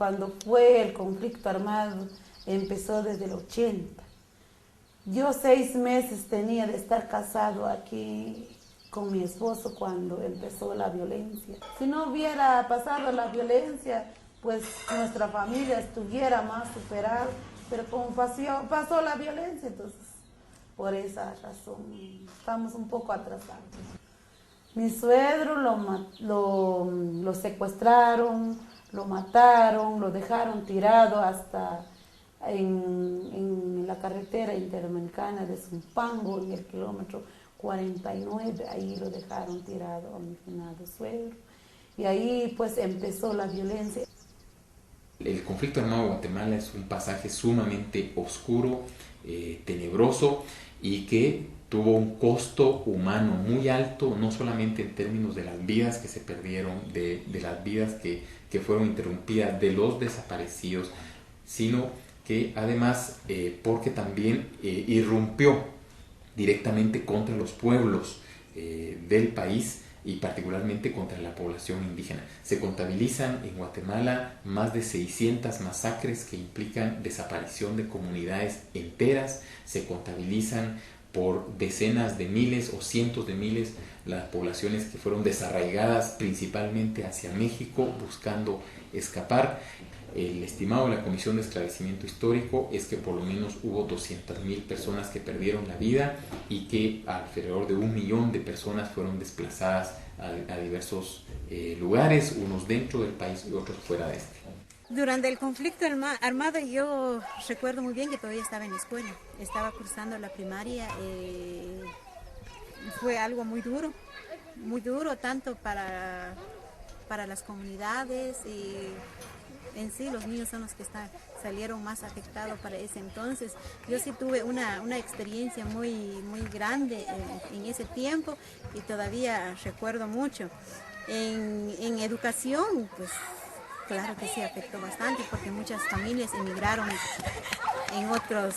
cuando fue el conflicto armado, empezó desde el 80. Yo 6 meses tenía de estar casado aquí con mi esposo cuando empezó la violencia. Si no hubiera pasado la violencia, pues nuestra familia estuviera más superada, pero como pasó la violencia, entonces por esa razón estamos un poco atrasados. Mi suegro lo secuestraron, lo mataron, lo dejaron tirado hasta en la carretera interamericana de Zumpango, en el kilómetro 49, ahí lo dejaron tirado a mi finado suegro. Y ahí pues empezó la violencia. El conflicto armado de Guatemala es un pasaje sumamente oscuro, tenebroso, y que tuvo un costo humano muy alto, no solamente en términos de las vidas que se perdieron, de las vidas que fueron interrumpidas, de los desaparecidos, sino que además porque también irrumpió directamente contra los pueblos del país y particularmente contra la población indígena. Se contabilizan en Guatemala más de 600 masacres que implican desaparición de comunidades enteras. Se contabilizan por decenas de miles o cientos de miles las poblaciones que fueron desarraigadas principalmente hacia México buscando escapar. El estimado de la Comisión de Esclarecimiento Histórico es que por lo menos hubo 200,000 personas que perdieron la vida y que alrededor de 1 millón de personas fueron desplazadas a diversos lugares, unos dentro del país y otros fuera de este. Durante el conflicto armado yo recuerdo muy bien que todavía estaba en la escuela, estaba cursando la primaria. Fue algo muy duro tanto para las comunidades y en sí los niños son los que salieron más afectados para ese entonces. Yo sí tuve una experiencia muy grande en ese tiempo y todavía recuerdo mucho. En educación, pues claro que sí afectó bastante porque muchas familias emigraron en otros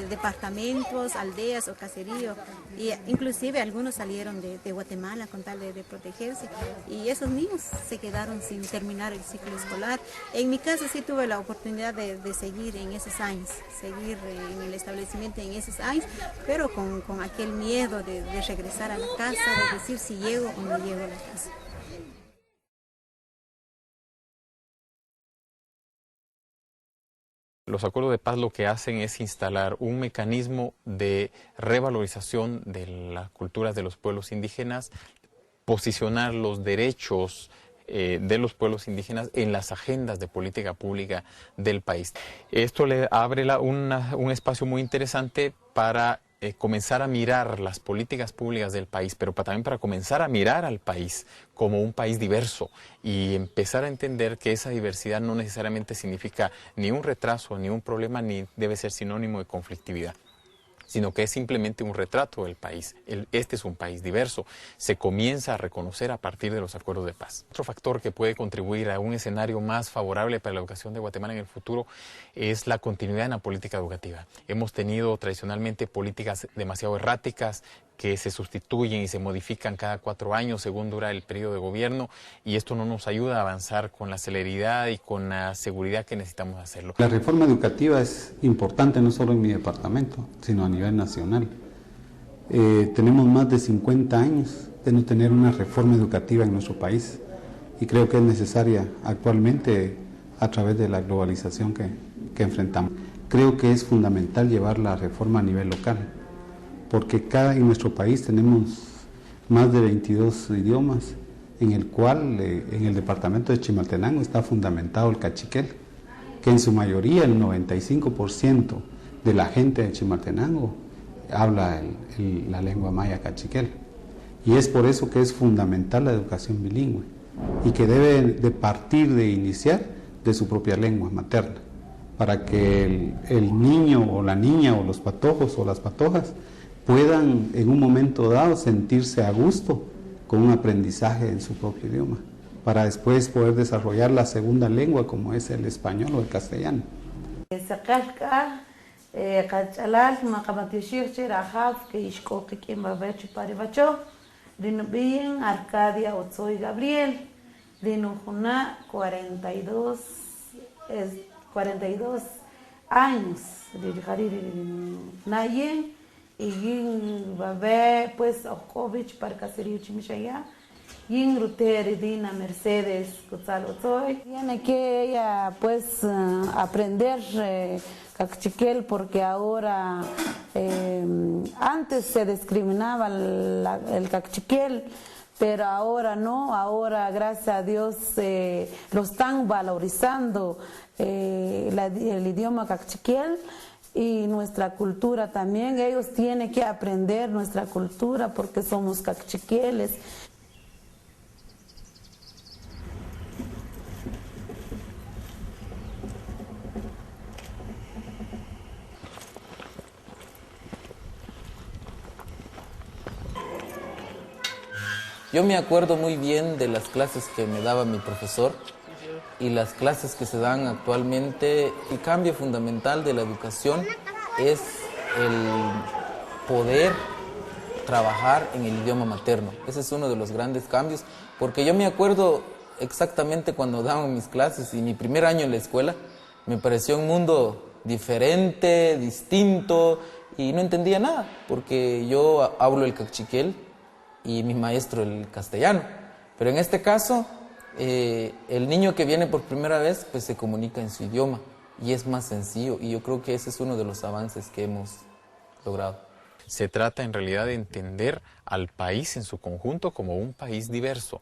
departamentos, aldeas o caseríos, y inclusive algunos salieron de Guatemala con tal de protegerse, y esos niños se quedaron sin terminar el ciclo escolar. En mi caso sí tuve la oportunidad de seguir en esos años, seguir en el establecimiento en esos años, pero con aquel miedo de regresar a la casa, de decir si llego o no llego a la casa. Los acuerdos de paz lo que hacen es instalar un mecanismo de revalorización de las culturas de los pueblos indígenas, posicionar los derechos de los pueblos indígenas en las agendas de política pública del país. Esto le abre un espacio muy interesante para comenzar a mirar las políticas públicas del país, pero también para comenzar a mirar al país como un país diverso y empezar a entender que esa diversidad no necesariamente significa ni un retraso, ni un problema, ni debe ser sinónimo de conflictividad, sino que es simplemente un retrato del país. Este es un país diverso. Se comienza a reconocer a partir de los acuerdos de paz. Otro factor que puede contribuir a un escenario más favorable para la educación de Guatemala en el futuro es la continuidad en la política educativa. Hemos tenido tradicionalmente políticas demasiado erráticas que se sustituyen y se modifican cada 4 años según dura el periodo de gobierno, y esto no nos ayuda a avanzar con la celeridad y con la seguridad que necesitamos hacerlo. La reforma educativa es importante no solo en mi departamento, sino a nivel nacional. Tenemos más de 50 años de no tener una reforma educativa en nuestro país y creo que es necesaria actualmente a través de la globalización que enfrentamos. Creo que es fundamental llevar la reforma a nivel local, porque en nuestro país tenemos más de 22 idiomas, en el cual en el departamento de Chimaltenango está fundamentado el cachiquel, que en su mayoría el 95% de la gente de Chimaltenango habla la lengua maya cachiquel. Y es por eso que es fundamental la educación bilingüe y que debe de partir de iniciar de su propia lengua materna, para que el niño o la niña o los patojos o las patojas puedan en un momento dado sentirse a gusto con un aprendizaje en su propio idioma, para después poder desarrollar la segunda lengua como es el español o el castellano. Arcadia Otsoy Gabriel, Rinujuna 42 es 42 años nayen y babé pues Ojkovich para caserío Chimishaya y Ruteri Dina Mercedes Cutzalotoy. Tiene que ella pues aprender cachiquel porque ahora antes se discriminaba el cachiquel, pero ahora no, ahora gracias a Dios lo están valorizando el idioma cachiquel y nuestra cultura también. Ellos tienen que aprender nuestra cultura porque somos cachiqueles. Yo me acuerdo muy bien de las clases que me daba mi profesor y las clases que se dan actualmente. El cambio fundamental de la educación es el poder trabajar en el idioma materno. Ese es uno de los grandes cambios, porque yo me acuerdo exactamente cuando daban mis clases y mi primer año en la escuela, me pareció un mundo diferente, distinto y no entendía nada, porque yo hablo el cachiquel y mi maestro el castellano. Pero en este caso, el niño que viene por primera vez, pues se comunica en su idioma y es más sencillo. Y yo creo que ese es uno de los avances que hemos logrado. Se trata en realidad de entender al país en su conjunto como un país diverso.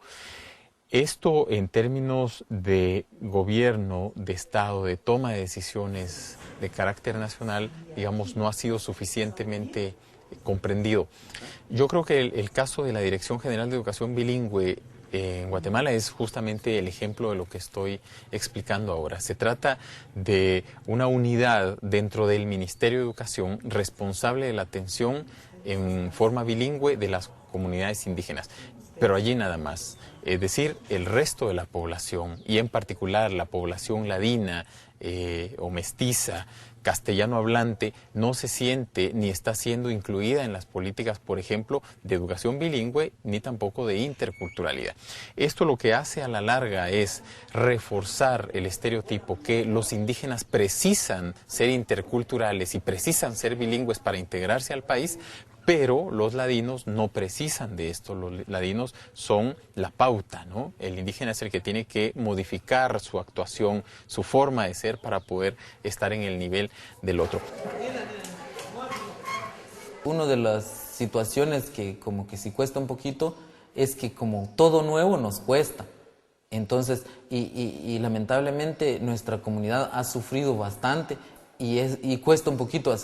Esto en términos de gobierno, de Estado, de toma de decisiones de carácter nacional, digamos, no ha sido suficientemente comprendido. Yo creo que el caso de la Dirección General de Educación Bilingüe en Guatemala es justamente el ejemplo de lo que estoy explicando ahora. Se trata de una unidad dentro del Ministerio de Educación responsable de la atención en forma bilingüe de las comunidades indígenas, pero allí nada más. Es decir, el resto de la población, y en particular la población ladina o mestiza, castellano hablante, no se siente ni está siendo incluida en las políticas, por ejemplo, de educación bilingüe, ni tampoco de interculturalidad. Esto lo que hace a la larga es reforzar el estereotipo que los indígenas precisan ser interculturales y precisan ser bilingües para integrarse al país, pero los ladinos no precisan de esto. Los ladinos son la pauta, ¿no? El indígena es el que tiene que modificar su actuación, su forma de ser para poder estar en el nivel del otro. Una de las situaciones que como que sí cuesta un poquito es que como todo nuevo nos cuesta. Entonces, y lamentablemente nuestra comunidad ha sufrido bastante y cuesta un poquito